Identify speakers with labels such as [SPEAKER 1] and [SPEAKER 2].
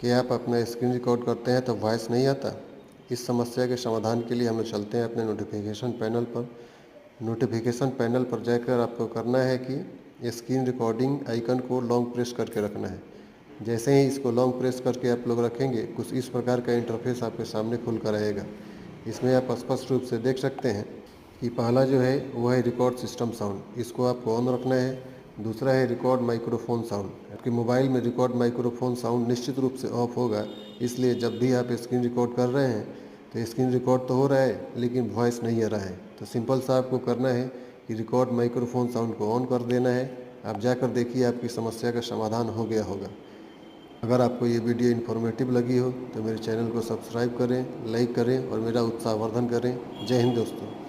[SPEAKER 1] कि आप अपना स्क्रीन रिकॉर्ड करते हैं तो वॉइस नहीं आता। इस समस्या के समाधान के लिए हम लोग चलते हैं अपने नोटिफिकेशन पैनल पर। नोटिफिकेशन पैनल पर जाकर आपको करना है कि स्क्रीन रिकॉर्डिंग आइकन को लॉन्ग प्रेस करके रखना है। जैसे ही इसको लॉन्ग प्रेस करके आप लोग रखेंगे, कुछ इस प्रकार का इंटरफेस आपके सामने खुल कर आएगा। इसमें आप स्पष्ट रूप से देख सकते हैं कि पहला जो है वो है रिकॉर्ड सिस्टम साउंड, इसको आपको ऑन रखना है। दूसरा है रिकॉर्ड माइक्रोफोन साउंड। आपके मोबाइल में रिकॉर्ड माइक्रोफोन साउंड निश्चित रूप से ऑफ होगा, इसलिए जब भी आप स्क्रीन रिकॉर्ड कर रहे हैं तो स्क्रीन रिकॉर्ड तो हो रहा है लेकिन वॉइस नहीं आ रहा है। तो सिंपल सा आपको करना है कि रिकॉर्ड माइक्रोफोन साउंड को ऑन कर देना है। आप जाकर देखिए आपकी समस्या का समाधान हो गया होगा। अगर आपको ये वीडियो इन्फॉर्मेटिव लगी हो तो मेरे चैनल को सब्सक्राइब करें, लाइक करें और मेरा उत्साहवर्धन करें। जय हिंद दोस्तों।